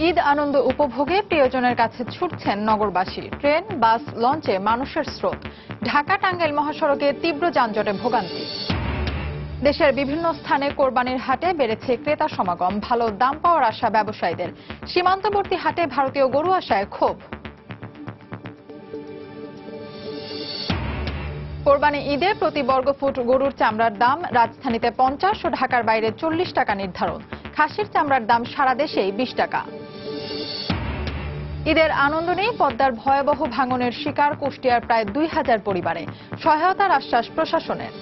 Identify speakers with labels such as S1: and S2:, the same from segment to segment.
S1: ঈদ আনন্দ উপভোগে প্রিয়জনের কাছে ছুটছেন নগরবাসী। ট্রেন, বাস, লঞ্চে মানুষের স্রোত। ঢাকা টাঙ্গাইল মহাসড়কে তীব্র যানজটে ভোগান্তি। দেশের বিভিন্ন স্থানে কোরবানির হাটে বেড়েছে ক্রেতা সমাগম। ভালো দাম পাওয়ার আশা ব্যবসায়ীদের। সীমান্তবর্তী হাটে ভারতীয় গরু আসায় ক্ষোভ। কোরবানি ঈদে প্রতি বর্গফুট গরুর চামড়ার দাম রাজধানীতে 50 ও ঢাকার বাইরে 40 টাকা নির্ধারণ। খাসির চামড়ার দাম সারা দেশেই 20 টাকা। ঈদের আনন্দ নেই, পদ্মার ভয়াবহ ভাঙনের শিকার কুষ্টিয়ার প্রায় 2000 পরিবারে। সহায়তার আশ্বাস প্রশাসনের।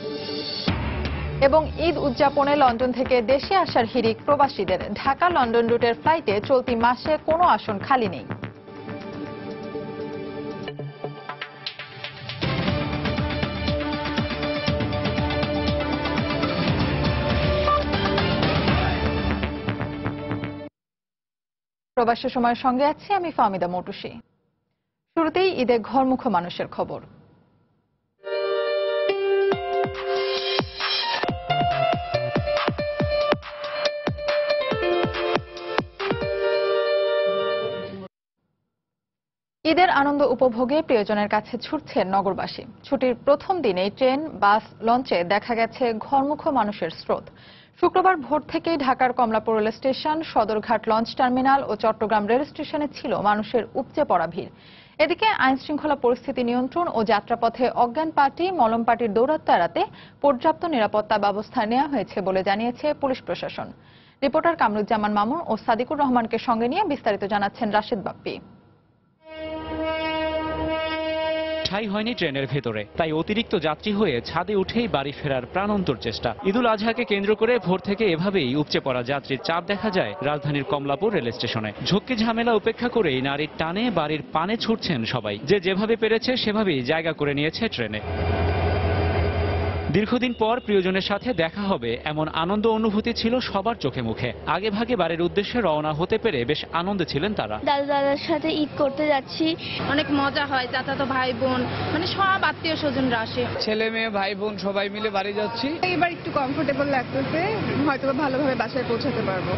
S1: এবং ঈদ উদযাপনে লন্ডন থেকে দেশে আসার হিড়িক প্রবাসীদের। ঢাকা লন্ডন রুটের ফ্লাইটে চলতি মাসে কোনো আসন খালি নেই। প্রবাসী সময়ের সঙ্গে আছি আমি ফাহমিদা মৌটুসী। শুরুতেই ঈদে ঘরমুখ মানুষের খবর। ঈদের আনন্দ উপভোগে প্রিয়জনের কাছে ছুটছেন নগরবাসী। ছুটির প্রথম দিনেই ট্রেন, বাস, লঞ্চে দেখা গেছে ঘরমুখ মানুষের স্রোত। শুক্রবার ভোর থেকেই ঢাকার Kamalapur rail station, Sadarghat launch terminal ও চট্টগ্রাম রেল স্টেশনে ছিল মানুষের উপচে পড়া ভিড়। এদিকে আইনশৃঙ্খলা পরিস্থিতি নিয়ন্ত্রণ ও যাত্রাপথে অজ্ঞান পার্টি, মলম পার্টির দৌরাত্ম্য এড়াতে পর্যাপ্ত নিরাপত্তা ব্যবস্থা নেওয়া হয়েছে বলে জানিয়েছে পুলিশ প্রশাসন। রিপোর্টার কামরুজ্জামান মামুন ও সাদিকুর রহমানকে সঙ্গে নিয়ে বিস্তারিত জানাচ্ছেন রাশেদ বাপ্পি।
S2: ঠাঁই হয়নি ট্রেনের ভেতরে, তাই অতিরিক্ত যাত্রী হয়ে ছাদে উঠেই বাড়ি ফেরার প্রাণান্তর চেষ্টা। ঈদুল আজহাকে কেন্দ্র করে ভোর থেকে এভাবেই উপচে পড়া যাত্রীর চাপ দেখা যায় রাজধানীর কমলাপুর রেল স্টেশনে। ঝক্কি ঝামেলা উপেক্ষা করেই নারীর টানে বাড়ির পানে ছুটছেন সবাই। যে যেভাবে পেরেছে সেভাবেই জায়গা করে নিয়েছে ট্রেনে। দীর্ঘদিন পর প্রিয়জনের সাথে দেখা হবে এমন আনন্দ অনুভূতি ছিল সবার চোখে মুখে। আগে ভাগে বাড়ির উদ্দেশ্যে রওনা হতে পেরে বেশ আনন্দে ছিলেন তারা।
S3: দাদার সাথে ঈদ করতে যাচ্ছি,
S4: অনেক মজা হয়। চাচাতো ভাই বোন মানে সব আত্মীয় স্বজনরা আসে,
S5: ছেলে মেয়ে ভাই বোন সবাই মিলে বাড়ি যাচ্ছি।
S4: এবার একটু কমফোর্টেবল লাগতেছে, হয়তো ভালোভাবে বাসায় পৌঁছাতে পারবো।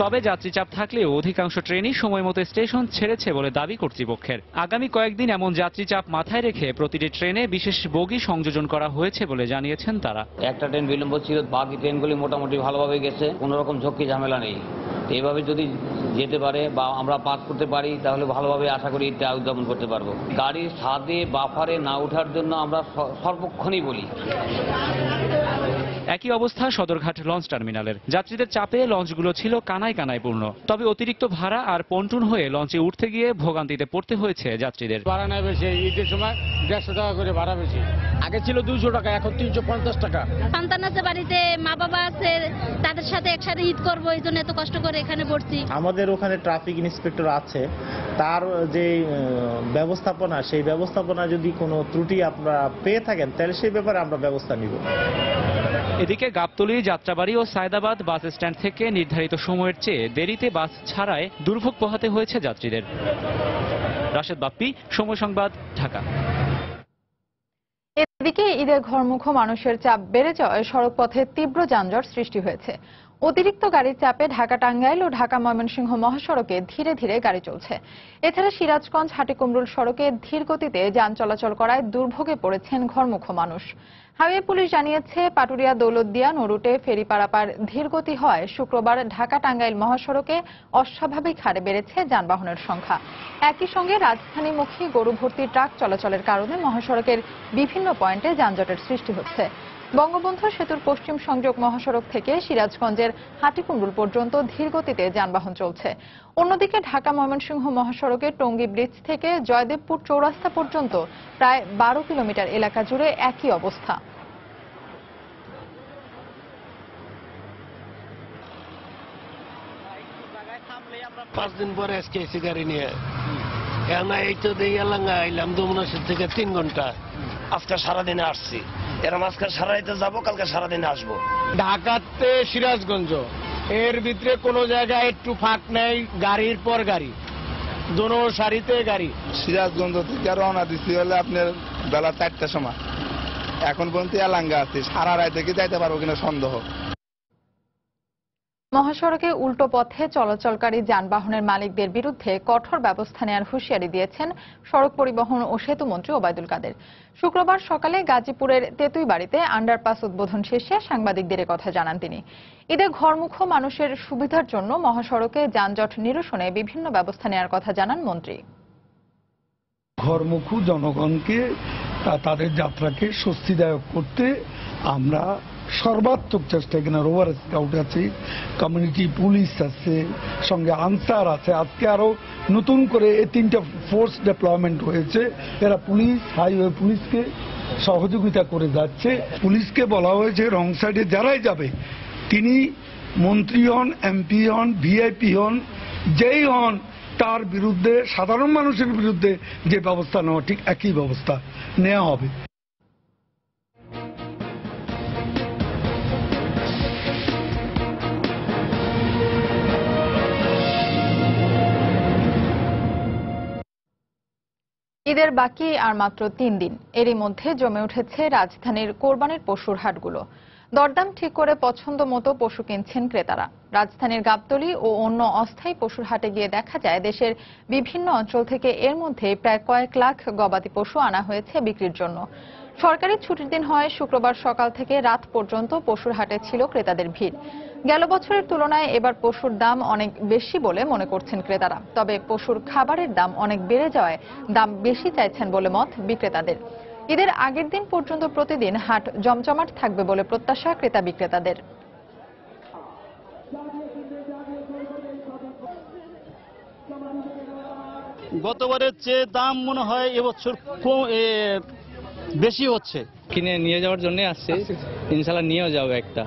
S2: তবে যাত্রী চাপ থাকলেও অধিকাংশ ট্রেনই সময় মতো স্টেশন ছেড়েছে বলে দাবি কর্তৃপক্ষের। আগামী কয়েকদিন এমন যাত্রী চাপ মাথায় রেখে প্রতিটি ট্রেনে বিশেষ বগি সংযোজন করা হয়েছে বলে জানিয়েছেন তারা।
S6: একটা ট্রেন বিলম্ব ছিল, বাকি ট্রেনগুলি মোটামুটি ভালোভাবে গেছে, কোনো রকম ঝক্কি ঝামেলা নেই। এইভাবে যদি যেতে পারে বা আমরা পাস করতে পারি তাহলে ভালোভাবে আশা করি ঈদটা উদযাপন করতে পারবো। গাড়ির ছাদে বাফারে না ওঠার জন্য আমরা সর্বক্ষণই বলি।
S2: একই অবস্থা সদরঘাট লঞ্চ টার্মিনালের। যাত্রীদের চাপে লঞ্চগুলো ছিল কানায় কানায় পূর্ণ। তবে অতিরিক্ত ভাড়া আর পন্টুন হয়ে লঞ্চে উঠতে গিয়ে ভোগান্তিতে পড়তে হয়েছে যাত্রীদের।
S5: ভাড়া নেয় বেশি, ঈদের সময় 150 টাকা করে ভাড়া বেশি। আগে ছিল 200 টাকা, এখন 350 টাকা।
S3: সন্তান আছে বাড়িতে, মা বাবা আছে, তাদের সাথে একসাথে ঈদ করবো, এই জন্য এত কষ্ট করে এখানে পড়ছি।
S7: আমাদের ওখানে ট্রাফিক ইন্সপেক্টর আছে, তার যে ব্যবস্থাপনা, সেই ব্যবস্থাপনা যদি কোনো ত্রুটি আপনারা পেয়ে থাকেন তাহলে সেই ব্যাপারে আমরা ব্যবস্থা নিব।
S2: এদিকে গাবতলী, যাত্রাবাড়ি ও সায়দাবাদ বাস স্ট্যান্ড থেকে নির্ধারিত সময়ের চেয়ে দেরিতে বাস ছাড়ায় দুর্ভোগ পোহাতে হয়েছে যাত্রীদের। রাশেদ বাপ্পি, সময় সংবাদ, ঢাকা।
S1: এদিকে ঈদের ঘরমুখ মানুষের চাপ বেড়ে যাওয়ায় সড়কপথে তীব্র যানজট সৃষ্টি হয়েছে। অতিরিক্ত গাড়ির চাপে ঢাকা টাঙ্গাইল ও ঢাকা ময়মনসিংহ মহাসড়কে ধীরে ধীরে গাড়ি চলছে। এছাড়া সিরাজগঞ্জ হাটিকুমরুল সড়কে ধীর গতিতে যান চলাচল করায় দুর্ভোগে পড়েছেন ঘরমুখ মানুষ। হাইওয়ে পুলিশ জানিয়েছে, পাটুরিয়া দৌলতদিয়া নরুটে ফেরি পারাপার ধীর গতি হওয়ায় শুক্রবার ঢাকা টাঙ্গাইল মহাসড়কে অস্বাভাবিক হারে বেড়েছে যানবাহনের সংখ্যা। একই সঙ্গে রাজধানীমুখী গরু ভর্তি ট্রাক চলাচলের কারণে মহাসড়কের বিভিন্ন পয়েন্টে যানজটের সৃষ্টি হচ্ছে। বঙ্গবন্ধু সেতুর পশ্চিম সংযোগ মহাসড়ক থেকে সিরাজগঞ্জের হাটিকুমরুল পর্যন্ত ধীরগতিতে যানবাহন চলছে। অন্যদিকে ঢাকা ময়মনসিংহ মহাসড়কে টঙ্গী ব্রিজ থেকে জয়দেবপুর চৌরাস্তা পর্যন্ত প্রায় 12 কিলোমিটার এলাকা জুড়ে একই অবস্থা।
S8: 5 দিন পরে আজকে এসি গাড়ি নিয়ে এই তো দিয়ে আইলাম যমুনাশির থেকে 3 ঘন্টা। আজকে সারাদিনে আসছি, এর মাঝখানে সারাদিতে যাবো, কালকে সারাদিনে আসবো।
S5: ঢাকাতে সিরাজগঞ্জ এর ভিতরে কোনো জায়গায় একটু ফাঁক নেই, গাড়ির পর গাড়ি, দোনো সারিতে গাড়ি।
S9: সিরাজগঞ্জ থেকে রওনা দিচ্ছি হলে আপনার বেলা 4টার সময়, এখন পর্যন্ত এলাঙ্গা আছি, সারা রাত থেকে যাইতে পারবো কিনা সন্দেহ।
S1: মহাসড়কে উল্টো পথে চলাচলকারী যানবাহনের মালিকদের বিরুদ্ধে কঠোর ব্যবস্থা নেওয়ার হুঁশিয়ারি দিয়েছেন সড়ক পরিবহন ও সেতু মন্ত্রী ওবায়দুল কাদের। শুক্রবার সকালে গাজীপুরের তেতুইবাড়িতে আন্ডারপাস উদ্বোধন শেষে সাংবাদিকদের কথা জানান তিনি। ঈদে ঘরমুখো মানুষের সুবিধার জন্য মহাসড়কে যানজট নিরসনে বিভিন্ন ব্যবস্থা নেওয়ার কথা জানান মন্ত্রী।
S10: ঘরমুখী জনগণকে তাদের যাত্রাকে স্বস্তিদায়ক করতে আমরা সর্বাত্মক চেষ্টা, এখানে রোভার স্কাউট আছে, কমিউনিটি পুলিশ আছে, সঙ্গে আনসার আছে। আজকে আরো নতুন করে 3টা ফোর্স ডেপ্লয়মেন্ট হয়েছে। এরা পুলিশ, হাইওয়ে পুলিশকে সহযোগিতা করে যাচ্ছে। পুলিশকে বলা হয়েছে রং সাইডে যারাই যাবে, তিনি মন্ত্রী হন, এমপি হন, ভিআইপি হন, যেই হন, তার বিরুদ্ধে, সাধারণ মানুষের বিরুদ্ধে যে ব্যবস্থা নেওয়া ঠিক একই ব্যবস্থা নেওয়া হবে।
S1: ঈদের বাকি আর মাত্র 3 দিন। এরই মধ্যে জমে উঠেছে রাজধানীর কোরবানির পশুর হাটগুলো। দরদাম ঠিক করে পছন্দ মতো পশু কিনছেন ক্রেতারা। রাজধানীর গাবতলী ও অন্য অস্থায়ী পশুর হাটে গিয়ে দেখা যায় দেশের বিভিন্ন অঞ্চল থেকে এর মধ্যে প্রায় কয়েক লাখ গবাদি পশু আনা হয়েছে বিক্রির জন্য। সরকারি ছুটির দিন হয় শুক্রবার সকাল থেকে রাত পর্যন্ত পশুর হাটে ছিল ক্রেতাদের ভিড়। গেল বছরের তুলনায় এবার পশুর দাম অনেক বেশি বলে মনে করছেন ক্রেতারা। তবে পশুর খাবারের দাম অনেক বেড়ে যাওয়ায় দাম বেশি চাইছেন বলে মত বিক্রেতাদের। ঈদের আগের দিন পর্যন্ত প্রতিদিন হাট জমজমাট থাকবে বলে প্রত্যাশা ক্রেতা বিক্রেতাদের।
S11: গতবারের চেয়ে দাম মনে হয় এবছর বেশি হচ্ছে।
S12: কিনে নিয়ে যাওয়ার জন্য আসছে, ইনশাল্লাহ নিয়েও যাবো। একটা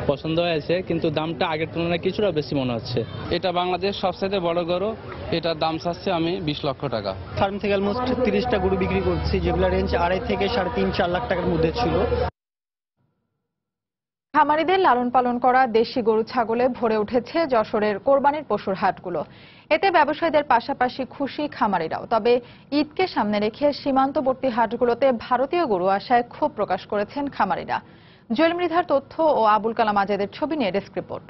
S12: পছন্দ হয়েছে, কিন্তু দামটা আগের তুলনায় কিছুটা বেশি মনে হচ্ছে।
S13: এটা বাংলাদেশ সবচেয়ে বড় গরু, এটার দাম চাচ্ছে আমি 20 লক্ষ টাকা।
S11: ফার্ম থেকে অলমোস্ট 30টা গরু বিক্রি করছি, যেগুলো রেঞ্জ 2.5 থেকে 3.5-4 লাখ টাকার মধ্যে ছিল।
S1: খামারিদের লালন পালন করা দেশি গরু ছাগলে ভরে উঠেছে যশোরের কোরবানির পশুর হাটগুলো। এতে ব্যবসায়ীদের পাশাপাশি খুশি খামারিরাও। তবে ঈদকে সামনে রেখে সীমান্তবর্তী হাটগুলোতে ভারতীয় গরু আসায় ক্ষোভ প্রকাশ করেছেন খামারিরা। জুয়েল মৃধার তথ্য ও আবুল কালাম আজাদের ছবি নিয়ে ডেস্ক রিপোর্ট।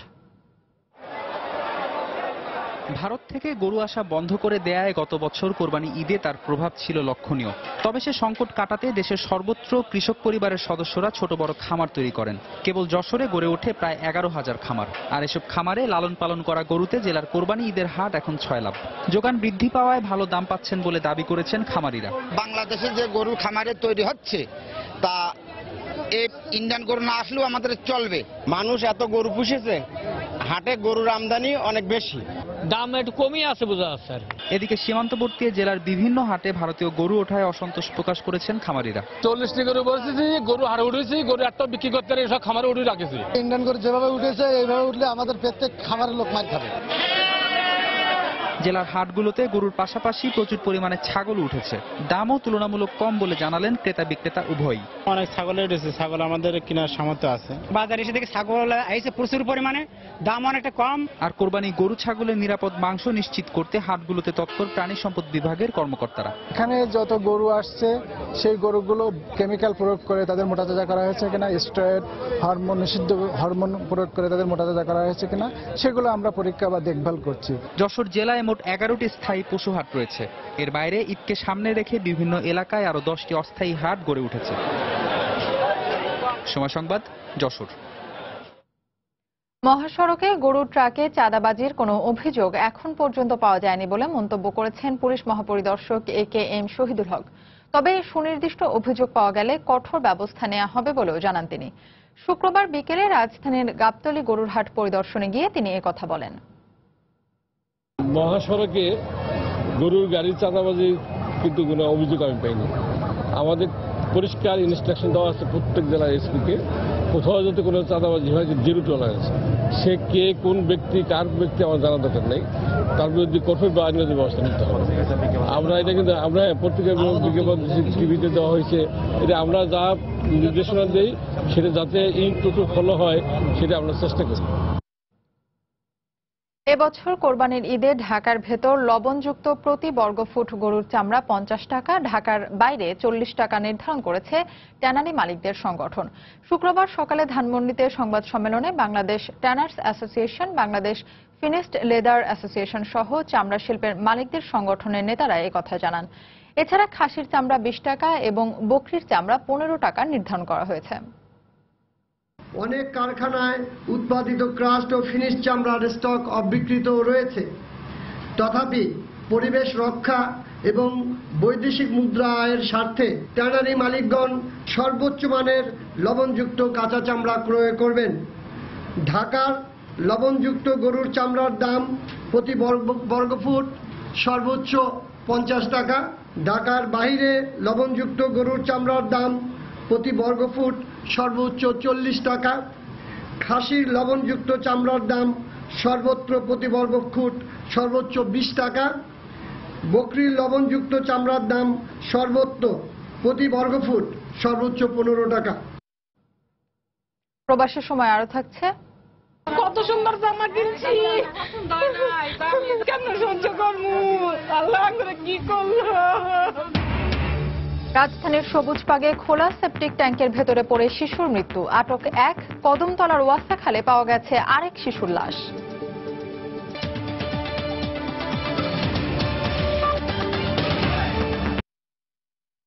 S2: ভারত থেকে গরু আসা বন্ধ করে দেয়ায় গত বছর কোরবানি ঈদে তার প্রভাব ছিল লক্ষণীয়। তবে সে সংকট কাটাতে দেশের সর্বত্র কৃষক পরিবারের সদস্যরা ছোট বড় খামার তৈরি করেন। কেবল যশোরে গড়ে ওঠে প্রায় 11,000 খামার। আর এসব খামারে লালন পালন করা গরুতে জেলার কোরবানি ঈদের হাট এখন 6 লাভ। যোগান বৃদ্ধি পাওয়ায় ভালো দাম পাচ্ছেন বলে দাবি করেছেন খামারিরা।
S14: বাংলাদেশে যে গরুর খামারে তৈরি হচ্ছে তা এই ইন্ডিয়ান গরু না আসলেও আমাদের চলবে।
S5: মানুষ এত গরু পুষেছে, হাটে গরুর আমদানি অনেক বেশি,
S11: দাম একটু কমই আছে বোঝা যাচ্ছে।
S2: এদিকে সীমান্তবর্তী জেলার বিভিন্ন হাটে ভারতীয় গরু ওঠায় অসন্তোষ প্রকাশ করেছেন খামারিরা।
S11: 40টি গরু বসেছি, গরু হাড়ে উঠেছি, গরু একটা বিক্রি করতে সব খামারে উঠে রাখেছি।
S15: ইন্ডিয়ান গরু যেভাবে উঠেছে এইভাবে উঠলে আমাদের প্রত্যেক খামারের লোক মার খাবে।
S2: জেলার হাটগুলোতে গরুর পাশাপাশি প্রচুর পরিমাণে ছাগল উঠেছে। দামও তুলনামূলক কম বলে জানালেন ক্রেতা বিক্রেতা উভয়ই।
S16: অনেক ছাগল উঠেছে, ছাগল আমাদের কেনার সামর্থ্য আছে।
S17: বাজারে এসে দেখে ছাগল আইছে প্রচুর পরিমাণে, দাম অনেকটা কম।
S2: আর কোরবানি গরু ছাগলের নিরাপদ মাংস নিশ্চিত করতে হাটগুলোতে তৎপর প্রাণী সম্পদ বিভাগের কর্মকর্তারা।
S15: এখানে যত গরু আসছে সেই গরুগুলো কেমিক্যাল প্রয়োগ করে তাদের মোটাতাজা করা হয়েছে কিনা, স্টেরয়েড হরমোন, নিষিদ্ধ হরমোন প্রয়োগ করে তাদের মোটাতাজা করা হয়েছে কিনা, সেগুলো আমরা পরীক্ষা বা দেখভাল করছি।
S2: যশোর জেলায় মোট 11টি স্থায়ী পশু হাট রয়েছে। এর বাইরে ঈদকে সামনে রেখে বিভিন্ন এলাকায় আরো 10টি অস্থায়ী হাট গড়ে উঠেছে। সময় সংবাদ, যশোর।
S1: মহাসড়কে গরুর ট্রাকে চাঁদাবাজির কোনো অভিযোগ এখন পর্যন্ত পাওয়া যায়নি বলে মন্তব্য করেছেন পুলিশ মহাপরিদর্শক AKM শহীদুল হক। তবে সুনির্দিষ্ট অভিযোগ পাওয়া গেলে কঠোর ব্যবস্থা নেওয়া হবে বলেও জানান তিনি। শুক্রবার বিকেলে রাজধানীর গাবতলী গরুর হাট পরিদর্শনে গিয়ে তিনি একথা বলেন।
S18: মহাসড়কে গরুর গাড়ির চাঁদাবাজি কিন্তু কোনো অভিযোগ আমি পাইনি। আমাদের পরিষ্কার ইনস্ট্রাকশন দেওয়া আছে প্রত্যেক জেলার এসপিকে, কোথাও যাতে কোনো চাঁদাবাজি হয়, জিরো টলারেন্স। সে কে কোন ব্যক্তি কার ব্যক্তি আমার জানা দরকার নেই, তার বিরুদ্ধে কঠোর বা আইনগত ব্যবস্থা নিতে হবে। আমরা এটা কিন্তু আমরা পত্রিকার বিজ্ঞাপন টিভিতে দেওয়া হয়েছে, এটা আমরা যা নির্দেশনা দিই সেটা যাতে ইন টু ফলো হয় সেটা আমরা চেষ্টা করি।
S1: এবছর কোরবানির ঈদে ঢাকার ভেতর লবণযুক্ত প্রতি বর্গফুট গরুর চামড়া 50 টাকা, ঢাকার বাইরে 40 টাকা নির্ধারণ করেছে ট্যানারি মালিকদের সংগঠন। শুক্রবার সকালে ধানমন্ডিতে সংবাদ সম্মেলনে Bangladesh tanners association, Bangladesh finished leather association সহ চামড়া শিল্পের মালিকদের সংগঠনের নেতারা একথা জানান। এছাড়া খাসির চামড়া 20 টাকা এবং বকরির চামড়া 15 টাকা নির্ধারণ করা হয়েছে।
S19: অনেক কারখানায় উৎপাদিত ক্রাস্ট ও ফিনিশ চামড়ার স্টক অবিকৃত রয়েছে। তথাপি পরিবেশ রক্ষা এবং বৈদেশিক মুদ্রা আয়ের স্বার্থে ট্যানারি মালিকগণ সর্বোচ্চ মানের লবণযুক্ত কাঁচা চামড়া ক্রয় করবেন। ঢাকার লবণযুক্ত গরুর চামড়ার দাম প্রতি বর্গফুট সর্বোচ্চ 50 টাকা, ঢাকার বাইরে লবণযুক্ত গরুর চামড়ার দাম প্রতি বর্গফুট সর্বোচ্চ 40 টাকা, খাসির লবণযুক্ত চামড়ার দাম সর্বত্র প্রতি বর্গফুট সর্বোচ্চ 20 টাকা, বকরির লবণযুক্ত চামড়ার দাম সর্বত্র প্রতি বর্গফুট সর্বোচ্চ 15 টাকা।
S1: প্রবাসের সময় আরো থাকছে।
S20: কত সুন্দর জামা কিনছি, কেন সহ্য করবো, আল্লাহ করে কি করলো।
S1: রাজধানীর সবুজবাগে খোলা সেপটিক ট্যাঙ্কের ভেতরে পড়ে শিশুর মৃত্যু, আটক এক। কদমতলার ওয়াসা খালে পাওয়া গেছে আরেক শিশুর লাশ।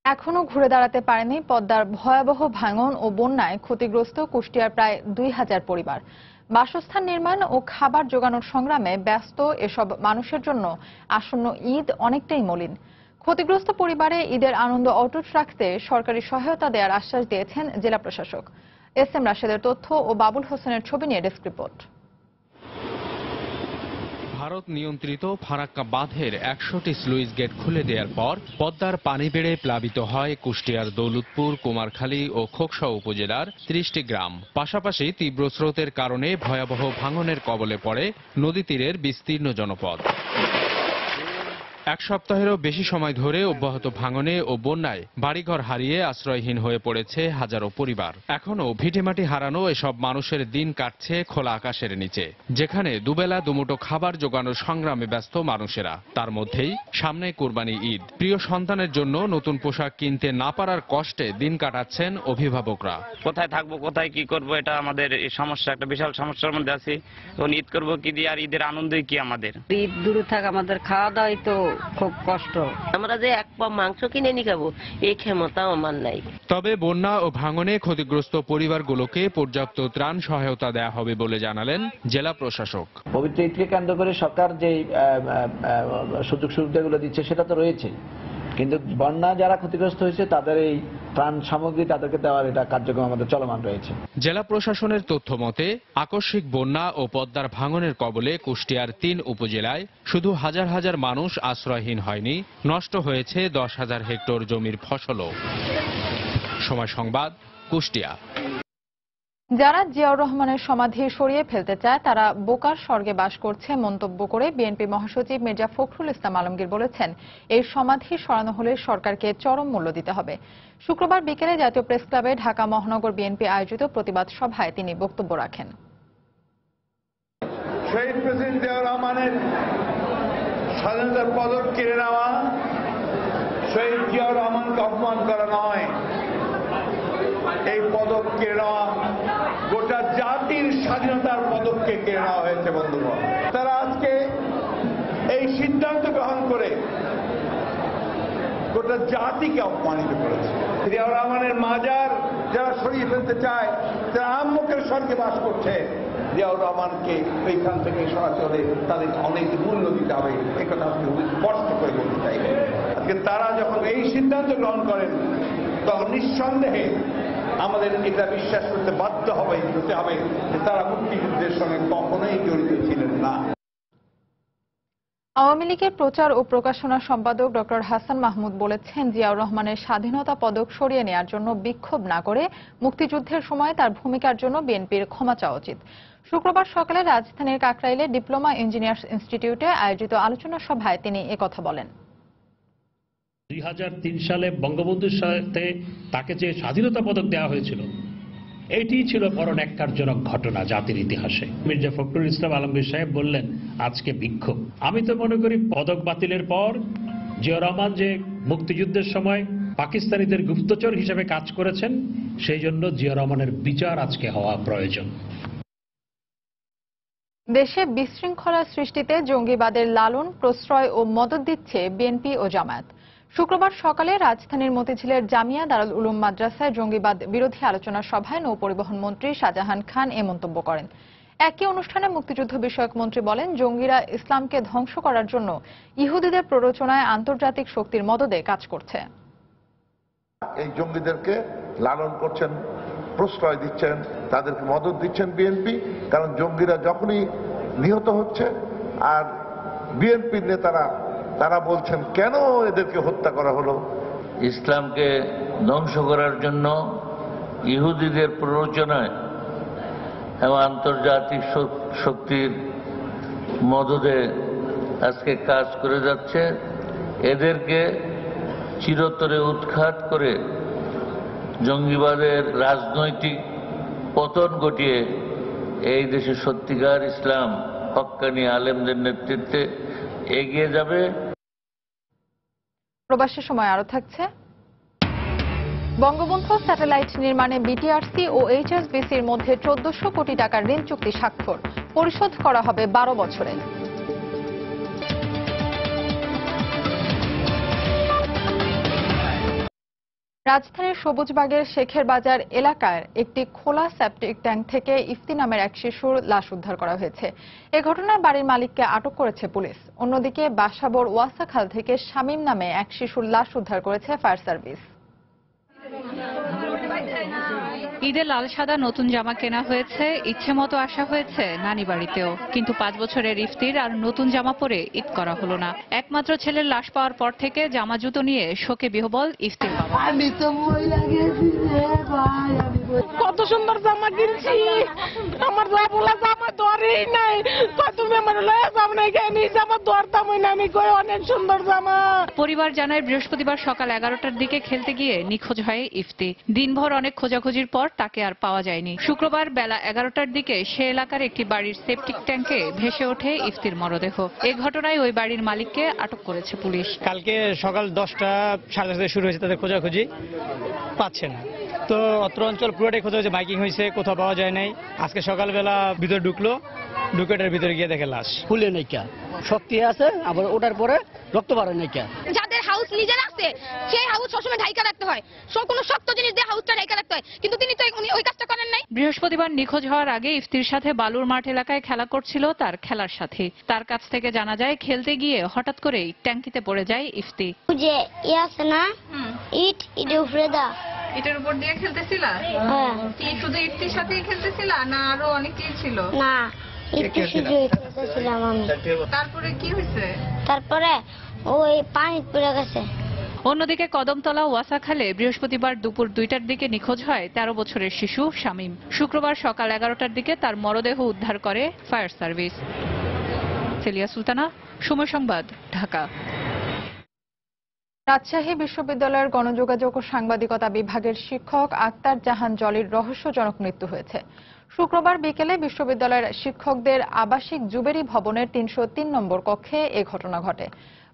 S1: এখনো ঘুরে দাঁড়াতে পারেনি পদ্মার ভয়াবহ ভাঙন ও বন্যায় ক্ষতিগ্রস্ত কুষ্টিয়ার প্রায় 2000 পরিবার। বাসস্থান নির্মাণ ও খাবার জোগানোর সংগ্রামে ব্যস্ত এসব মানুষের জন্য আসন্ন ঈদ অনেকটাই মলিন। ক্ষতিগ্রস্ত পরিবারে ঈদের আনন্দ অটুট রাখতে সরকারি সহায়তা দেওয়ার আশ্বাস দিয়েছেন জেলা প্রশাসক। এস এম রাশেদের তথ্য ও বাবুল হোসেনের ছবি নিয়ে ডেস্ক রিপোর্ট।
S21: ভারত নিয়ন্ত্রিত ফারাক্কা বাঁধের 100টি স্লুইস গেট খুলে দেওয়ার পর পদ্মার পানি বেড়ে প্লাবিত হয় কুষ্টিয়ার দৌলতপুর, কুমারখালী ও খোকসা উপজেলার 30টি গ্রাম। পাশাপাশি তীব্র স্রোতের কারণে ভয়াবহ ভাঙনের কবলে পড়ে নদী তীরের বিস্তীর্ণ জনপদ। এক সপ্তাহেরও বেশি সময় ধরে অব্যাহত ভাঙনে ও বন্যায় বাড়িঘর হারিয়ে আশ্রয়হীন হয়ে পড়েছে হাজারো পরিবার। এখনো ভিটেমাটি হারানো এসব মানুষের দিন কাটছে খোলা আকাশের নিচে, যেখানে দুবেলা দুমুঠো খাবার জোগানোর সংগ্রামে ব্যস্ত মানুষেরা। তার মধ্যেই সামনে কোরবানি ঈদ। প্রিয় সন্তানের জন্য নতুন পোশাক কিনতে না পারার কষ্টে দিন কাটাচ্ছেন অভিভাবকরা।
S22: কোথায় থাকবো, কোথায় কি করব, এটা আমাদের সমস্যা, একটা বিশাল সমস্যার মধ্যে আছি। তো ঈদ করবো কি দিয়ে, আর ঈদের আনন্দই কি আমাদের।
S23: ঈদ দূরে থাক, আমাদের খাওয়া দাওয়াই তো খুব কষ্ট। আমরা যে এক পা মাংস কিনে নিয়ে খাবো এই ক্ষমতা আমার নাই।
S21: তবে বন্যা ও ভাঙনে ক্ষতিগ্রস্ত পরিবারগুলোকে পর্যাপ্ত ত্রাণ সহায়তা দেওয়া হবে বলে জানালেন জেলা প্রশাসক।
S24: পবিত্র ঈদকে কেন্দ্র করে সরকার যে সুযোগ সুবিধাগুলো দিচ্ছে সেটা তো রয়েছে, কিন্তু বন্যা যারা ক্ষতিগ্রস্ত হয়েছে তাদের এই ত্রাণ সামগ্রী তাদেরকে দেওয়ার এটা কার্যক্রম আমাদের চলমান রয়েছে।
S21: জেলা প্রশাসনের তথ্য মতে আকস্মিক বন্যা ও পদ্মার ভাঙনের কবলে কুষ্টিয়ার 3 উপজেলায় শুধু হাজার হাজার মানুষ আশ্রয়হীন হয়নি, নষ্ট হয়েছে 10,000 হেক্টর জমির ফসলও। সময় সংবাদ, কুষ্টিয়া।
S1: যারা জিয়াউর রহমানের সমাধি সরিয়ে ফেলতে চায় তারা বোকার স্বর্গে বাস করছে মন্তব্য করে বিএনপি মহাসচিব মির্জা ফখরুল ইসলাম আলমগীর বলেছেন, এই সমাধি সরানো হলে সরকারকে চরম মূল্য দিতে হবে। শুক্রবার বিকেলে জাতীয় প্রেস ক্লাবে ঢাকা মহানগর বিএনপি আয়োজিত প্রতিবাদ সভায় তিনি বক্তব্য রাখেন।
S25: শহীদ প্রেসিডেন্ট জিয়াউর রহমানের স্বাধীনতার পদক কেড়ে নেওয়া শহীদ জিয়াউর রহমানকে অপমান করা নয়, এই পদক কেড়ে নেওয়া গোটা জাতির স্বাধীনতার পদককে কেড়ে নেওয়া হয়েছে। বন্ধুগণ, তারা আজকে এই সিদ্ধান্ত গ্রহণ করে গোটা জাতিকে অপমানিত করেছে। জিয়াউর রহমানের মাজার যারা সরিয়ে ফেলতে চায় তারা আহম্মকের স্বর্গে বাস করছে। জিয়াউর রহমানকে ওইখান থেকে সরাতে হলে তাদের অনেক মূল্য দিতে হবে, একথা আপনি স্পষ্ট করে বলতে চাইবেন। আজকে তারা যখন এই সিদ্ধান্ত গ্রহণ করেন তখন নিঃসন্দেহে আমাদের এটা বিশ্বাস করতে বাধ্য হতে হবে যে তারা মুক্তিযুদ্ধের সঙ্গে কখনোই জড়িত ছিলেন না।
S1: আওয়ামী লীগের প্রচার ও প্রকাশনা সম্পাদক ডক্টর হাসান মাহমুদ বলেছেন, জিয়াউর রহমানের স্বাধীনতা পদক সরিয়ে নেওয়ার জন্য বিক্ষোভ না করে মুক্তিযুদ্ধের সময় তার ভূমিকার জন্য বিএনপির ক্ষমা চাওয়া উচিত। শুক্রবার সকালে রাজধানীর কাকরাইলে ডিপ্লোমা ইঞ্জিনিয়ার্স ইনস্টিটিউটে আয়োজিত আলোচনা সভায় তিনি একথা বলেন।
S26: 2003 সালে বঙ্গবন্ধুর সাথে তাকে যে স্বাধীনতা পদক দেওয়া হয়েছিল
S3: এটি ছিল বড় ন্যাক্কারজনক ঘটনা জাতির ইতিহাসে। মির্জা ফখরুল ইসলাম আলমগীর সাহেব বললেন আজকে বিক্ষোভ। আমি তো মনে করি পদক বাতিলের পর জিয়াউর রহমান যে মুক্তিযুদ্ধের সময় পাকিস্তানিদের গুপ্তচর হিসেবে কাজ করেছেন, সেই জন্য জিয়াউর রহমানের বিচার আজকে হওয়া প্রয়োজন।
S1: দেশে বিশৃঙ্খলা সৃষ্টিতে জঙ্গিবাদের লালন, প্রশ্রয় ও মদত দিচ্ছে বিএনপি ও জামায়াত। শুক্রবার সকালে রাজধানীর মতিঝিলের জামিয়া দারুল উলুম মাদ্রাসায় জঙ্গিবাদ বিরোধী আলোচনা সভায় নৌপরিবহন মন্ত্রী শাহজাহান খান এ মন্তব্য করেন। একই অনুষ্ঠানে মুক্তিযুদ্ধ বিষয়ক মন্ত্রী বলেন, জঙ্গিরা ইসলামকে ধ্বংস করার জন্য ইহুদিদের প্ররোচনায় আন্তর্জাতিক শক্তির মদদে কাজ করছে।
S4: এই জঙ্গিদেরকে লালন করছেন, প্রশ্রয় দিচ্ছেন, তাদেরকে মদত দিচ্ছেন বিএনপি। কারণ জঙ্গিরা যখনই নিহত হচ্ছে আর বিএনপির নেতারা তারা বলছেন কেন এদেরকে হত্যা করা হলো।
S6: ইসলামকে ধ্বংস করার জন্য ইহুদিদের প্ররোচনায় এবং আন্তর্জাতিক শক্তির মদদে আজকে কাজ করে যাচ্ছে। এদেরকে চিরতরে উৎখাত করে জঙ্গিবাদের রাজনৈতিক পতন ঘটিয়ে এই দেশে সত্যিকার ইসলাম হক্কানি আলেমদের নেতৃত্বে এগিয়ে যাবে।
S1: প্রবাসী সময় আরো থাকছে। বঙ্গবন্ধু স্যাটেলাইট নির্মাণে বিটিআরসি ও এইচএসবিসির মধ্যে 1400 কোটি টাকার ঋণ চুক্তি স্বাক্ষর, পরিশোধ করা হবে 12 বছরে। রাজধানীর সবুজবাগের শেখের বাজার এলাকার একটি খোলা সেপটিক ট্যাঙ্ক থেকে ইফতি নামের এক শিশুর লাশ উদ্ধার করা হয়েছে। এ ঘটনায় বাড়ির মালিককে আটক করেছে পুলিশ। অন্যদিকে বাসাবর ওয়াসাখাল থেকে শামীম নামে এক শিশুর লাশ উদ্ধার করেছে ফায়ার সার্ভিস।
S7: ঈদে লাল সাদা নতুন জামা কেনা হয়েছে, ইচ্ছে মতো আসা হয়েছে নানি বাড়িতেও, কিন্তু 5 বছরের ইফতির আর নতুন জামা পরে ঈদ করা হলো না। একমাত্র ছেলের লাশ পাওয়ার পর থেকে জামা জুতো নিয়ে শোকে বিহ্বল ইফতির বাবা।
S20: আমি তো কত সুন্দর জামা কিনছি, আমার বলা জামা ধরেই নাই, তুমি আমার লয়া জামা নাই কেন, জামা ধরতাম না আমি, কই অনেক সুন্দর জামা।
S7: পরিবার জানায় বৃহস্পতিবার সকাল 11টার দিকে খেলতে গিয়ে নিখোঁজ হয় ইফতি। দিনভর অনেক খোঁজাখুঁজির পর তাকে আর পাওয়া যায়নি। শুক্রবার বেলা 11টার দিকে সে এলাকার একটি বাড়ির সেপটিক ট্যাঙ্কে ভেসে ওঠে ইফতির মরদেহ। এ ঘটনায় ওই বাড়ির মালিককে আটক করেছে পুলিশ।
S11: কালকে সকাল 10টা সাড়ে 10 শুরু হয়েছে তাদের খোঁজাখুঁজি, পাচ্ছে না। তো অত্র অঞ্চল পুরোটাই খোঁজা হয়েছে, বাইকিং হয়েছে, কোথাও পাওয়া যায় নাই। আজকে সকালবেলা ভিতরে ঢুকলো, ঢুকেটার ভিতরে গিয়ে দেখে লাশ।
S17: ফুলে নাইকা শক্তি আছে, আবার ওটার পরে রক্ত বাড়ে নাইকা।
S8: যাদের হাউস নিজের আছে সেই হাউস সবসময় ঢাইকা রাখতে হয়, কোনো শক্ত জিনিস দিয়ে হাউসটা ঢাইকা রাখতে হয়, কিন্তু তিনি তো ওই কাজটা করেন নাই।
S7: বৃহস্পতিবার নিখোঁজ হওয়ার আগে ইফতির সাথে বালুর মাঠ এলাকায় খেলা করছিল তার খেলার সাথী। তার কাছ থেকে জানা যায় খেলতে গিয়ে হঠাৎ করেই ট্যাঙ্কিতে পড়ে যায় ইফতি।
S26: যে আছে না ইটের উপরে দা,
S7: এটার উপর দিয়ে খেলতেছিলা?
S26: হ্যাঁ।
S7: কি শুধু ইফতির সাথেই খেলতেছিলা না আরো অনেকেই ছিল?
S26: না, একটু শুধু খেলতেছিলাম আমি।
S7: তারপরে কি হয়েছে?
S26: তারপরে ওই পানি পড়ে গেছে।
S7: অন্যদিকে কদমতলা ওয়াসাখালে বৃহস্পতিবার দুপুর 2টার দিকে নিখোঁজ হয় 13 বছরের শিশু শামীম। শুক্রবার সকাল 11টার দিকে তার মরদেহ উদ্ধার করে ফায়ার সার্ভিস। সেলিয়া সুলতানা, সময় সংবাদ, ঢাকা।
S1: রাজশাহী বিশ্ববিদ্যালয়ের গণযোগাযোগ ও সাংবাদিকতা বিভাগের শিক্ষক আক্তার জাহান জলির রহস্যজনক মৃত্যু হয়েছে। শুক্রবার বিকেলে বিশ্ববিদ্যালয়ের শিক্ষকদের আবাসিক জুবেরি ভবনের 303 নম্বর কক্ষে এ ঘটনা ঘটে।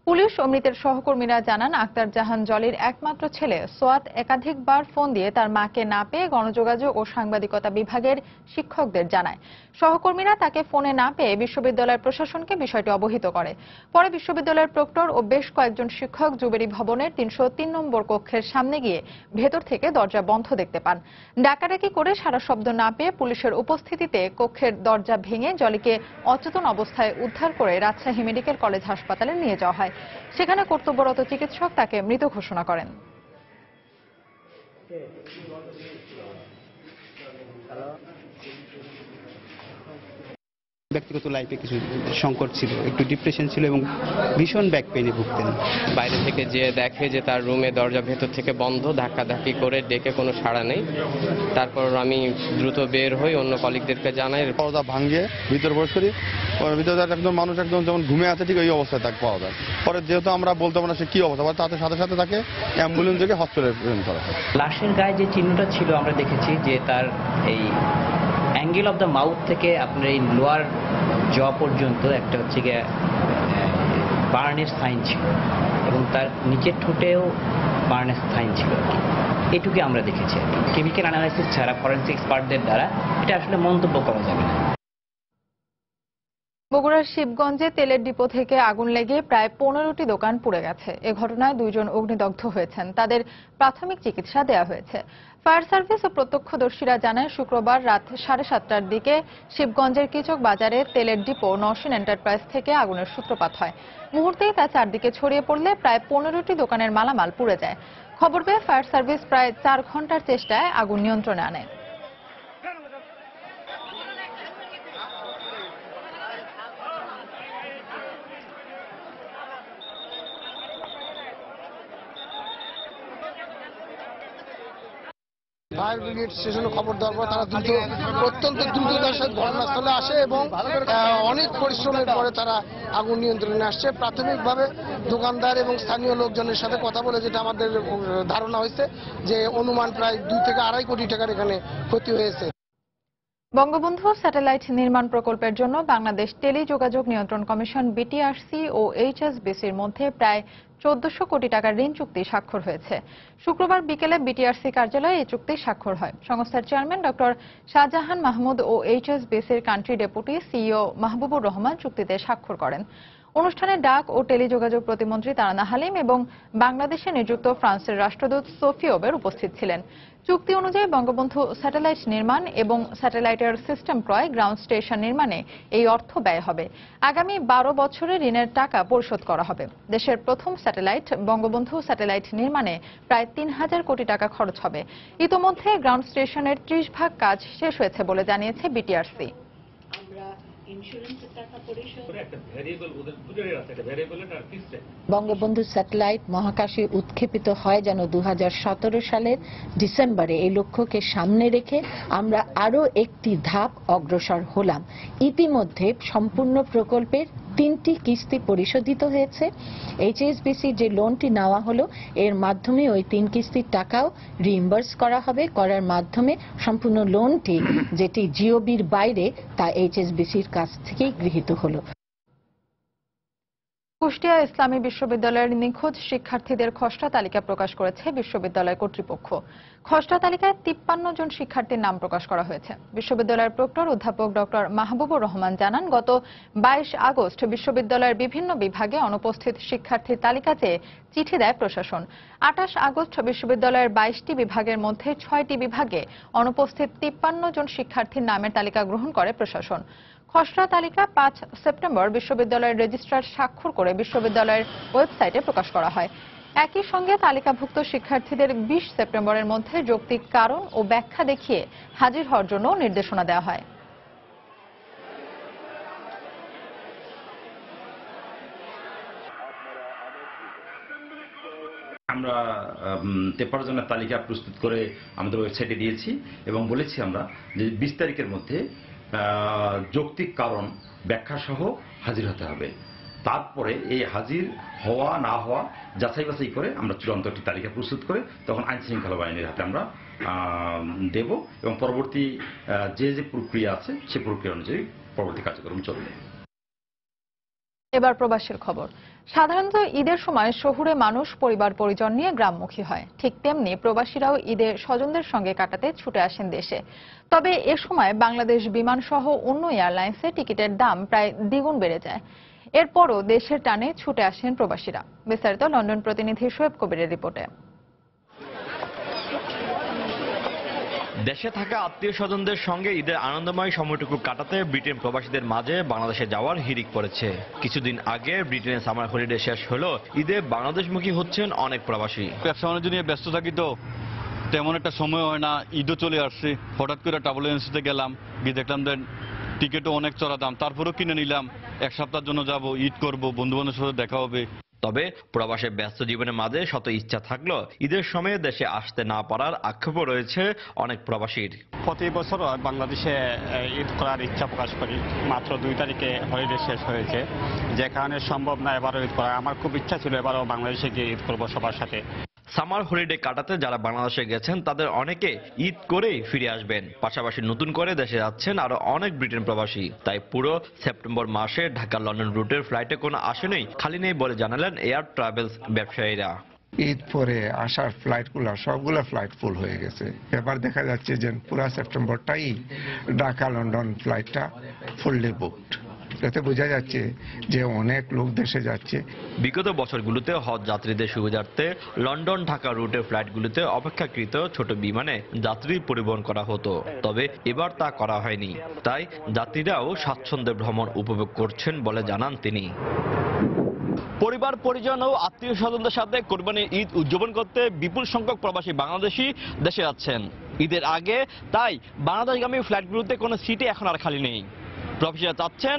S1: পুলিশ ও মৃতের সহকর্মীরা জানান, আক্তার জাহান জলির একমাত্র ছেলে সোয়াত একাধিকবার ফোন দিয়ে তার মাকে না পেয়ে গণযোগাযোগ ও সাংবাদিকতা বিভাগের শিক্ষকদের জানায়। সহকর্মীরা তাকে ফোনে না পেয়ে বিশ্ববিদ্যালয়ের প্রশাসনকে বিষয়টি অবহিত করে। পরে বিশ্ববিদ্যালয়ের প্রক্টর ও বেশ কয়েকজন শিক্ষক জুবেরি ভবনের 303 নম্বর কক্ষের সামনে গিয়ে ভেতর থেকে দরজা বন্ধ দেখতে পান। ডাকাডাকি করে সারা শব্দ না পেয়ে পুলিশের উপস্থিতিতে কক্ষের দরজা ভেঙে জলিকে অচেতন অবস্থায় উদ্ধার করে রাজশাহী মেডিকেল কলেজ হাসপাতালে নিয়ে যাওয়া হয়। সেখানে কর্তব্যরত চিকিৎসক তাকে মৃত ঘোষণা করেন।
S5: ব্যক্তিগত লাইফে কিছু সংকট ছিল, একটু ডিপ্রেশন ছিল এবং ভীষণ ব্যাক পেইনে ভুগতেন।
S9: বাইরে থেকে যে দেখে যে তার রুমে দরজা ভেতর থেকে বন্ধ, ধাক্কাধাক্কি করে ডেকে কোনো সাড়া নেই। তারপর আমি দ্রুত বের হই, অন্য কলিগদেরকে জানাই।
S10: পর্দা ভাঙিয়ে ভিতরে প্রবেশ করি, ভিতরে একদম মানুষ একদম যেমন ঘুমে আছে ঠিক ওই অবস্থায় তাকে পাওয়া যায়। পরে যেহেতু আমরা বলতে পারি না সে কি অবস্থা, তার সাথে সাথে তাকে অ্যাম্বুলেন্স থেকে হসপিটালে প্রেরণ করা হয়।
S12: লাশের গায়ে যে চিহ্নটা ছিল আমরা দেখেছি যে তার এই অ্যাঙ্গেল অফ দ্য মাউথ থেকে আপনার এই লোয়ার জ পর্যন্ত একটা হচ্ছে গিয়ে বার্নের সাইন ছিল এবং তার নিচের ঠোঁটেও বার্নের সাইন ছিল। এটুকুই আমরা দেখেছি। কেমিক্যাল অ্যানালাইসিস ছাড়া ফরেনসিক এক্সপার্টদের দ্বারা এটা আসলে মন্তব্য করা যাবে না।
S1: বগুড়ার শিবগঞ্জে তেলের ডিপো থেকে আগুন লেগে প্রায় 15টি দোকান পুড়ে গেছে। এ ঘটনায় 2 জন অগ্নিদগ্ধ হয়েছেন, তাদের প্রাথমিক চিকিৎসা দেওয়া হয়েছে। ফায়ার সার্ভিস ও প্রত্যক্ষদর্শীরা জানায় শুক্রবার রাত 7:30টার দিকে শিবগঞ্জের কিচক বাজারে তেলের ডিপো নওশিন এন্টারপ্রাইজ থেকে আগুনের সূত্রপাত হয়। মুহূর্তেই তা চারদিকে ছড়িয়ে পড়লে প্রায় 15টি দোকানের মালামাল পুড়ে যায়। খবর পেয়ে ফায়ার সার্ভিস প্রায় 4 ঘন্টার চেষ্টায় আগুন নিয়ন্ত্রণে আনে।
S13: ফায়ার ব্রিগেড স্টেশনে খবর দেওয়ার পর তারা অত্যন্ত দ্রুততার সাথে ঘটনাস্থলে আসে এবং অনেক পরিশ্রমের পরে তারা আগুন নিয়ন্ত্রণে আসছে। প্রাথমিকভাবে দোকানদার এবং স্থানীয় লোকজনের সাথে কথা বলে যেটা আমাদের ধারণা হয়েছে যে অনুমান প্রায় 2 থেকে 2.5 কোটি টাকার এখানে ক্ষতি হয়েছে।
S1: বঙ্গবন্ধু স্যাটেলাইট নির্মাণ প্রকল্পের জন্য বাংলাদেশ টেলিযোগাযোগ নিয়ন্ত্রণ কমিশন বিটিআরসি ও এইচএসবিসির মধ্যে প্রায় 1400 কোটি টাকার ঋণ চুক্তি স্বাক্ষর হয়েছে। শুক্রবার বিকেলে বিটিআরসি কার্যালয়ে এই চুক্তি স্বাক্ষর হয়। সংস্থার চেয়ারম্যান ডক্টর শাহজাহান মাহমুদ ও এইচএসবিসির country deputy CEO Mahbubur Rahman চুক্তিতে স্বাক্ষর করেন। অনুষ্ঠানে ডাক ও টেলিযোগাযোগ প্রতিমন্ত্রী তারানা হালিম এবং বাংলাদেশে নিযুক্ত ফ্রান্সের রাষ্ট্রদূত সোফি ওবের উপস্থিত ছিলেন। চুক্তি অনুযায়ী বঙ্গবন্ধু স্যাটেলাইট নির্মাণ এবং স্যাটেলাইটের সিস্টেম ক্রয়, গ্রাউন্ড স্টেশন নির্মাণে এই অর্থ ব্যয় হবে। আগামী 12 বছরে ঋণের টাকা পরিশোধ করা হবে। দেশের প্রথম স্যাটেলাইট বঙ্গবন্ধু স্যাটেলাইট নির্মাণে প্রায় 3000 কোটি টাকা খরচ হবে। ইতোমধ্যে গ্রাউন্ড স্টেশনের 30% কাজ শেষ হয়েছে বলে জানিয়েছে বিটিআরসি।
S14: বঙ্গবন্ধু স্যাটেলাইট মহাকাশে উৎক্ষেপিত হয় যেন 2017 সালের ডিসেম্বরে। এই লক্ষ্যকে সামনে রেখে আমরা আরো একটি ধাপ অগ্রসর হলাম। ইতিমধ্যে সম্পূর্ণ প্রকল্পের 3টি কিস্তি পরিশোধিত হয়েছে। এইচএসবিসি যে লোনটি নেওয়া হলো এর মাধ্যমে ওই 3 কিস্তির টাকাও রিইম্বার্স করা হবে। করার মাধ্যমে সম্পূর্ণ লোনটি যেটি জিওবির বাইরে তা এইচএসবিসির কাছ থেকেই গৃহীত হলো।
S1: কুষ্টিয়া ইসলামী বিশ্ববিদ্যালয়ের নিখোঁজ শিক্ষার্থীদের খসড়া তালিকা প্রকাশ করেছে বিশ্ববিদ্যালয় কর্তৃপক্ষ। খসড়া তালিকায় 53 জন শিক্ষার্থীর নাম প্রকাশ করা হয়েছে। বিশ্ববিদ্যালয়ের প্রক্টর অধ্যাপক ডক্টর মাহবুবুর রহমান জানান, গত 22 আগস্ট বিশ্ববিদ্যালয়ের বিভিন্ন বিভাগে অনুপস্থিত শিক্ষার্থীর তালিকা চেয়ে চিঠি দেয় প্রশাসন। 28 আগস্ট বিশ্ববিদ্যালয়ের 22টি বিভাগের মধ্যে 6টি বিভাগে অনুপস্থিত 53 জন শিক্ষার্থীর নামের তালিকা গ্রহণ করে প্রশাসন। খসড়া তালিকা 5 সেপ্টেম্বর বিশ্ববিদ্যালয়ের রেজিস্ট্রার স্বাক্ষর করে বিশ্ববিদ্যালয়ের ওয়েবসাইটে প্রকাশ করা হয়। একই সঙ্গে তালিকাভুক্ত শিক্ষার্থীদের 20 সেপ্টেম্বরের মধ্যে যৌক্তিক কারণ ও ব্যাখ্যা দেখিয়ে হাজির হওয়ার জন্য নির্দেশনা দেওয়া হয়।
S27: আমরা 53 জনের তালিকা প্রস্তুত করে আমাদের ওয়েবসাইটে দিয়েছি এবং বলেছি আমরা যে 20 তারিখের মধ্যে যৌক্তিক কারণ ব্যাখ্যা সহ হাজির হতে হবে। তারপরে এই হাজির হওয়া না হওয়া যাচাই বাছাই করে আমরা চূড়ান্ত একটি তালিকা প্রস্তুত করে তখন আইন শৃঙ্খলা বাহিনীর হাতে আমরা দেব এবং পরবর্তী যে প্রক্রিয়া আছে সেই প্রক্রিয়া অনুযায়ী পরবর্তী কার্যক্রম চলবে।
S1: এবার প্রবাসের খবর। সাধারণত ঈদের সময় শহুরে মানুষ পরিবার পরিজন নিয়ে গ্রামমুখী হয়। ঠিক তেমনি প্রবাসীরাও ঈদে স্বজনদের সঙ্গে কাটাতে ছুটে আসেন দেশে। তবে এ সময় বাংলাদেশ বিমান সহ অন্য এয়ারলাইন্সে টিকিটের দাম প্রায় দ্বিগুণ বেড়ে যায়। এরপরও দেশের টানে ছুটে আসেন প্রবাসীরা। বিস্তারিত লন্ডন প্রতিনিধি শোয়েব কবিরের রিপোর্টে।
S28: দেশে থাকা আত্মীয় স্বজনদের সঙ্গে ঈদের আনন্দময় সময়টুকু কাটাতে ব্রিটেন প্রবাসীদের মাঝে বাংলাদেশে যাওয়ার হিড়িক পড়েছে। কিছুদিন আগে ব্রিটেনের সামার হলিডে শেষ হলো, ঈদে বাংলাদেশমুখী হচ্ছেন অনেক প্রবাসী।
S29: ব্যবসা বাণিজ্য নিয়ে ব্যস্ত থাকি তো তেমন একটা সময় হয় না। ঈদও চলে আসছে, হঠাৎ করে ট্রাভেল এজেন্সিতে গেলাম, গিয়ে দেখলাম যে টিকিটও অনেক চড়া দাম, তারপরেও কিনে নিলাম। এক সপ্তাহের জন্য যাব, ঈদ করব, বন্ধু বান্ধবের সাথে দেখা হবে।
S28: তবে প্রবাসে ব্যস্ত জীবনের মাঝে শত ইচ্ছা থাকলেও ঈদের সময়ে দেশে আসতে না পারার আক্ষেপও রয়েছে অনেক প্রবাসীর।
S17: প্রতি বছর বাংলাদেশে ঈদ করার ইচ্ছা প্রকাশ করি, মাত্র 2 তারিখে হলিডে শেষ হয়েছে, যে কারণে সম্ভব না এবারও ঈদ করা। আমার খুব ইচ্ছা ছিল এবারও বাংলাদেশে গিয়ে ঈদ করবো সবার সাথে।
S28: সামার হলিডে কাটাতে যারা বাংলাদেশে গেছেন তাদের অনেকে ঈদ করেই ফিরে আসবেন। পাশাপাশি নতুন করে দেশে যাচ্ছেন আরো অনেক ব্রিটেন প্রবাসী। তাই পুরো সেপ্টেম্বর মাসে ঢাকা লন্ডন রুটের ফ্লাইটে কোনো আসে নেই, খালি নেই বলে জানালেন এয়ার ট্রাভেলস ব্যবসায়ীরা।
S2: ঈদ পরে আসার ফ্লাইটগুলো সবগুলো ফ্লাইট ফুল হয়ে গেছে। এবার দেখা যাচ্ছে যে পুরো সেপ্টেম্বরটাই ঢাকা লন্ডন ফ্লাইটটা ফুললি বুকড। এতে বোঝা যাচ্ছে যে অনেক লোক দেশে যাচ্ছে।
S28: বিগত বছরগুলোতে হজ যাত্রীদের সুবিধার্থে লন্ডন ঢাকা রুটের ফ্লাইটগুলোতে অপেক্ষাকৃত ছোট বিমানে যাত্রী পরিবহন করা হতো, তবে এবার তা করা হয়নি। তাই যাত্রীরাও স্বাচ্ছন্দ্যে ভ্রমণ উপভোগ করছেন বলে জানান তিনি। পরিবার পরিজন ও আত্মীয় স্বজনদের সাথে কোরবানির ঈদ উদযাপন করতে বিপুল সংখ্যক প্রবাসী বাংলাদেশি দেশে যাচ্ছেন ঈদের আগে। তাই বাংলাদেশগামী ফ্লাইটগুলোতে কোনো সিটে এখন আর খালি নেই। প্রবাসীরা চাচ্ছেন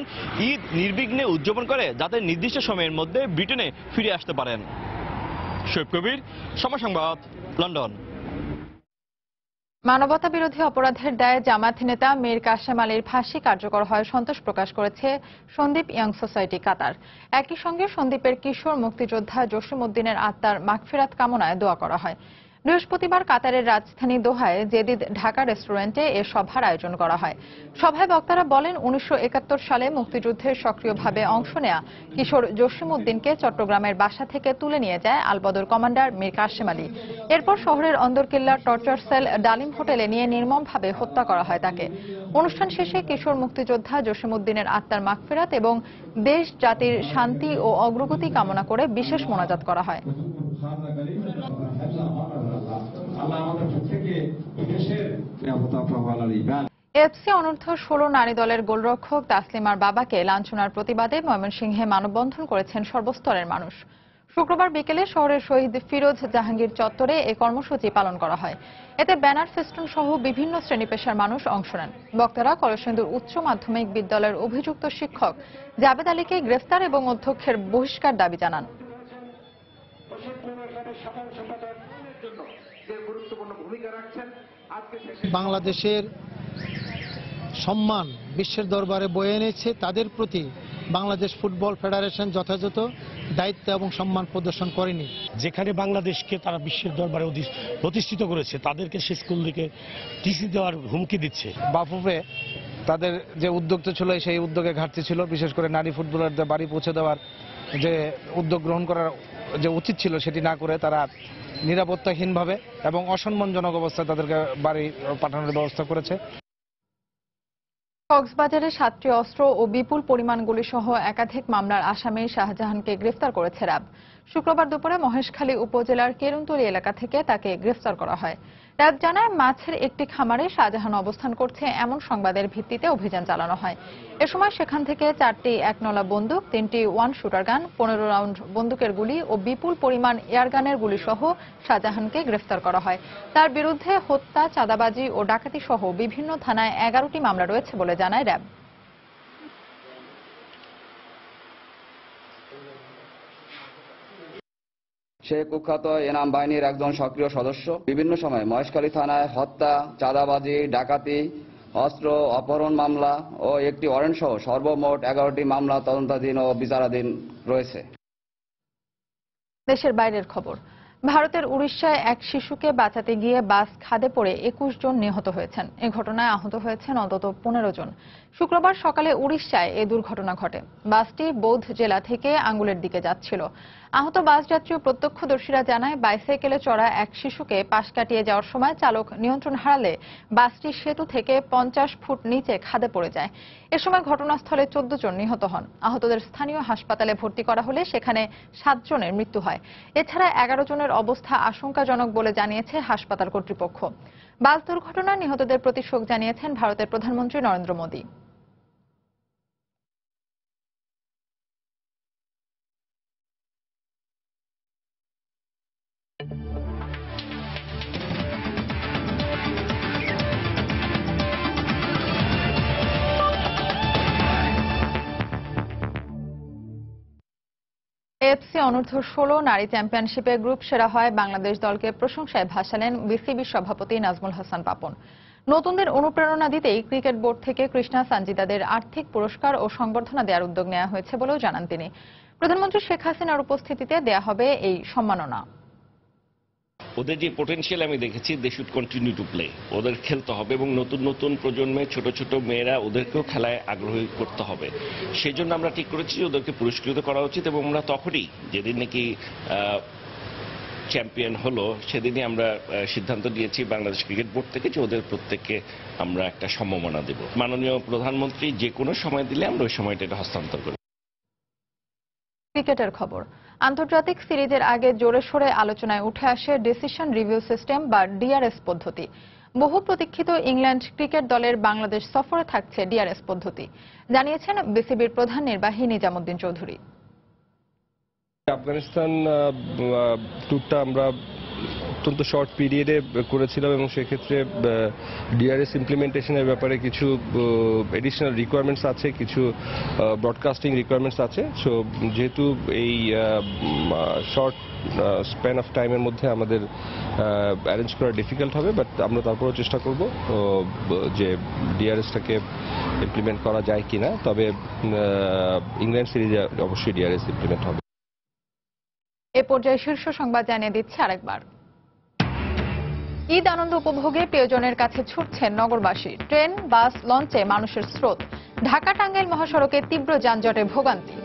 S28: ঈদ নির্বিঘ্নে উদযাপন করে যাতে নির্দিষ্ট সময়ের মধ্যে ব্রিটেনে ফিরে আসতে পারেন। শোয়েব কবির, সময় সংবাদ, লন্ডন।
S1: মানবতা বিরোধী অপরাধের দায়ে জামায়াত নেতা মীর কাসেম আলীর ফাঁসি কার্যকর হয় সন্তোষ প্রকাশ করেছে সন্দীপ ইয়াং সোসাইটি কাতার। একই সঙ্গে সন্দীপের কিশোর মুক্তিযোদ্ধা জসিম উদ্দিনের আত্মার মাগফিরাত কামনায় দোয়া করা হয়। বৃহস্পতিবার কাতারের রাজধানী দোহায় জেদিদ ঢাকা রেস্টুরেন্টে এ সভার আয়োজন করা হয়। সভায় বক্তারা বলেন, 1971 সালে মুক্তিযুদ্ধে সক্রিয়ভাবে অংশ নেয়া কিশোর জসিম উদ্দিনকে চট্টগ্রামের বাসা থেকে তুলে নিয়ে যায় আলবদর কমান্ডার মীর কাসেম আলী। এরপর শহরের অন্দরকিল্লার টর্চার সেল ডালিম হোটেলে নিয়ে নির্মমভাবে হত্যা করা হয় তাকে। অনুষ্ঠান শেষে কিশোর মুক্তিযোদ্ধা জসিম উদ্দিনের আত্মার মাগফিরাত এবং দেশ জাতির শান্তি ও অগ্রগতি কামনা করে বিশেষ মোনাজাত করা হয়। এফসি অনূর্ধ্ব 16 নারী দলের গোলরক্ষক তাসলিমার বাবাকে লাঞ্ছনার প্রতিবাদে ময়মনসিংহে মানববন্ধন করেছেন সর্বস্তরের মানুষ। শুক্রবার বিকেলে শহরের শহীদ ফিরোজ জাহাঙ্গীর চত্বরে এই কর্মসূচি পালন করা হয়। এতে ব্যানার, ফেস্টুন সহ বিভিন্ন শ্রেণী পেশার মানুষ অংশ নেন। বক্তারা কলসিন্দুর উচ্চ মাধ্যমিক বিদ্যালয়ের অভিযুক্ত শিক্ষক জাবেদ আলীকে গ্রেফতার এবং অধ্যক্ষের বহিষ্কার দাবি জানান।
S13: বাংলাদেশের সম্মান বিশ্বের দরবারে বয়ে এনেছে, তাদের প্রতি বাংলাদেশ ফুটবল ফেডারেশন যথাযথ দায়িত্ব এবং সম্মান প্রদর্শন করেনি।
S15: যেখানে বাংলাদেশকে তারা বিশ্বের দরবারে প্রতিষ্ঠিত করেছে, তাদেরকে সে স্কুল থেকে টিসি দেওয়ার হুমকি দিচ্ছে।
S16: বাফুফে তাদের যে উদ্যোগটা ছিল সেই উদ্যোগে ঘাটতি ছিল, বিশেষ করে নারী ফুটবলারদের বাড়ি পৌঁছে দেওয়ার যে উদ্যোগ গ্রহণ করার যে উচিত ছিল সেটি না করে তারা নিরাপত্তাহীনভাবে এবং অসম্মানজনক অবস্থায় তাদেরকে বাড়ি পাঠানোর ব্যবস্থা করেছে।
S1: কক্সবাজারে 7টি অস্ত্র ও বিপুল পরিমাণ গুলি সহ একাধিক মামলার আসামি শাহজাহানকে গ্রেফতার করেছে র্যাব। শুক্রবার দুপুরে মহেশখালী উপজেলার কেরুনতলী এলাকা থেকে তাকে গ্রেফতার করা হয়। র্যাব জানায়, মাছের একটি খামারে শাহজাহান অবস্থান করছে এমন সংবাদের ভিত্তিতে অভিযান চালানো হয়। এ সময় সেখান থেকে 4টি একনলা বন্দুক, 3টি ওয়ান শুটার গান, 15 রাউন্ড বন্দুকের গুলি ও বিপুল পরিমাণ এয়ারগানের গুলি সহ শাহজাহানকে গ্রেফতার করা হয়। তার বিরুদ্ধে হত্যা, চাঁদাবাজি ও ডাকাতি সহ বিভিন্ন থানায় 11টি মামলা রয়েছে বলে জানায় র্যাব।
S18: সে কুখ্যাত এনাম বাহিনীর একজন সক্রিয় সদস্য। বিভিন্ন সময় মহেশখালী থানায় হত্যা, চাঁদাবাজি, ডাকাতি, অস্ত্র অপহরণ মামলা ও একটি ওয়ারেন্ট সহ সর্বমোট 11টি মামলা তদন্তাধীন ও বিচারাধীন রয়েছে।
S1: দেশের বাইরের খবর। ভারতের উড়িষ্যায় এক শিশুকে বাঁচাতে গিয়ে বাস খাদে পড়ে 21 জন নিহত হয়েছেন। এ ঘটনায় আহত হয়েছেন অন্তত 15 জন। শুক্রবার সকালে উড়িষ্যায় এ দুর্ঘটনা ঘটে। বাসটি বৌদ্ধ জেলা থেকে আঙ্গুলের দিকে যাচ্ছিল। আহত বাস যাত্রী ও প্রত্যক্ষদর্শীরা জানায়, বাইসাইকেলে চড়া এক শিশুকে পাশ কাটিয়ে যাওয়ার সময় চালক নিয়ন্ত্রণ হারালে বাসটি সেতু থেকে 50 ফুট নিচে খাদে পড়ে যায়। এ সময় ঘটনাস্থলে 14 জন নিহত হন। আহতদের স্থানীয় হাসপাতালে ভর্তি করা হলে সেখানে 7 জনের মৃত্যু হয়। এছাড়া 11 জনের অবস্থা আশঙ্কাজনক বলে জানিয়েছে হাসপাতাল কর্তৃপক্ষ। বাস দুর্ঘটনায় নিহতদের প্রতি শোক জানিয়েছেন ভারতের প্রধানমন্ত্রী নরেন্দ্র মোদী। এএফসি অনূর্ধ্ব 16 নারী চ্যাম্পিয়নশিপে গ্রুপ সেরা হয় বাংলাদেশ দলকে প্রশংসায় ভাসালেন বিসিবির সভাপতি নাজমুল হাসান পাপন। নতুনদের অনুপ্রেরণা দিতেই ক্রিকেট বোর্ড থেকে কৃষ্ণা সানজিদাদের আর্থিক পুরস্কার ও সংবর্ধনা দেওয়ার উদ্যোগ নেওয়া হয়েছে বলেও জানান তিনি। প্রধানমন্ত্রী শেখ হাসিনার উপস্থিতিতে দেয়া হবে এই সম্মাননা।
S3: ওদের যে পোটেনশিয়াল আমি দেখেছি, they should continue to play. ওদের খেলতে হবে এবং নতুন নতুন প্রজন্মে ছোট ছোট মেয়েরা ওদেরকেও খেলায় আগ্রহী করতে হবে। সেই জন্য আমরা ঠিক করেছি ওদেরকে পুরস্কৃত করা উচিত এবং আমরা তখনই যেদিন নাকি চ্যাম্পিয়ন হলো সেদিনই আমরা সিদ্ধান্ত দিয়েছি বাংলাদেশ ক্রিকেট বোর্ড থেকে যে ওদের প্রত্যেককে আমরা একটা সম্মাননা দেব। মাননীয় প্রধানমন্ত্রী যে কোনো সময় দিলে আমরা ওই সময়টা এটা হস্তান্তর করি।
S1: ক্রিকেটের খবর। আন্তর্জাতিক সিরিজের আগে জোরে সোরে আলোচনায় উঠে আসে ডিসিশন রিভিউ সিস্টেম বা ডিআরএস পদ্ধতি। বহু প্রতীক্ষিত ইংল্যান্ড ক্রিকেট দলের বাংলাদেশ সফরে থাকছে ডিআরএস পদ্ধতি, জানিয়েছেন বিসিবির প্রধান নির্বাহী নিজামুদ্দিন চৌধুরী।
S4: আফগানিস্তান ট্যুরটা আমরা অত্যন্ত শর্ট পিরিয়ডে করেছিলাম এবং সেক্ষেত্রে ডিআরএস ইমপ্লিমেন্টেশনের ব্যাপারে কিছু এডিশনাল রিকোয়ারমেন্টস আছে, কিছু ব্রডকাস্টিং রিকোয়ারমেন্টস আছে। সো যেহেতু এই শর্ট স্প্যান অফ টাইমের মধ্যে আমাদের অ্যারেঞ্জ করা ডিফিকাল্ট হবে, বাট আমরা তারপরেও চেষ্টা করব যে ডিআরএসটাকে ইমপ্লিমেন্ট করা যায় কিনা। তবে ইংল্যান্ড সিরিজে অবশ্যই ডিআরএস ইমপ্লিমেন্ট হবে।
S1: এ পর্যায়ে শীর্ষ সংবাদ জানিয়ে দিচ্ছে আরেকবার। ঈদ আনন্দ উপভোগে প্রিয়জনের কাছে ছুটছেন নগরবাসী। ট্রেন, বাস, লঞ্চে মানুষের স্রোত। ঢাকা টাঙ্গাইল মহাসড়কে তীব্র যানজটে ভোগান্তি।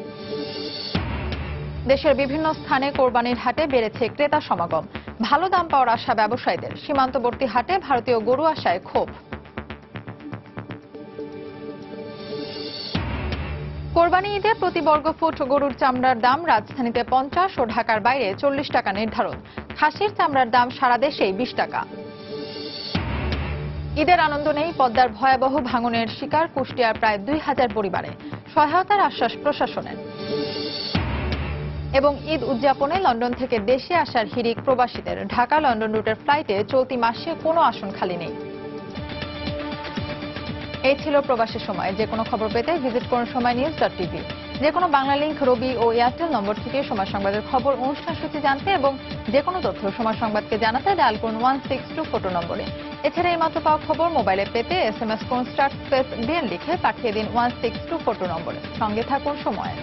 S1: দেশের বিভিন্ন স্থানে কোরবানির হাটে বেড়েছে ক্রেতা সমাগম। ভালো দাম পাওয়ার আশা ব্যবসায়ীদের। সীমান্তবর্তী হাটে ভারতীয় গরু আসায় ক্ষোভ। কোরবানি ঈদে প্রতি বর্গফুট গরুর চামড়ার দাম রাজধানীতে 50 ও ঢাকার বাইরে 40 টাকা নির্ধারণ। খাসির চামড়ার দাম সারা দেশেই 20 টাকা। ঈদের আনন্দ নেই, পদ্মার ভয়াবহ ভাঙনের শিকার কুষ্টিয়ার প্রায় 2000 পরিবারে। সহায়তার আশ্বাস প্রশাসনের। এবং ঈদ উদযাপনে লন্ডন থেকে দেশে আসার হিড়িক প্রবাসীদের। ঢাকা লন্ডন রুটের ফ্লাইটে চলতি মাসে কোনো আসন খালি নেই। এই ছিল প্রবাসী সময়। যে কোনো খবর পেতে ভিজিট করুন সময়নিউজ.টিভি। যে কোনো বাংলা লিংক, রবি ও এয়ারটেল নম্বর থেকে সময় সংবাদের খবর, অনুষ্ঠান সূচি জানতে এবং যে কোনো তথ্য সময় সংবাদকে জানাতে ডায়াল করুন 162 নম্বরে। এছাড়া এই মাত্র পাওয়া খবর মোবাইলে পেতে SMS করুন *বিএন লিখে পাঠিয়ে দিন 162 নম্বরে। সঙ্গে থাকুন সময়।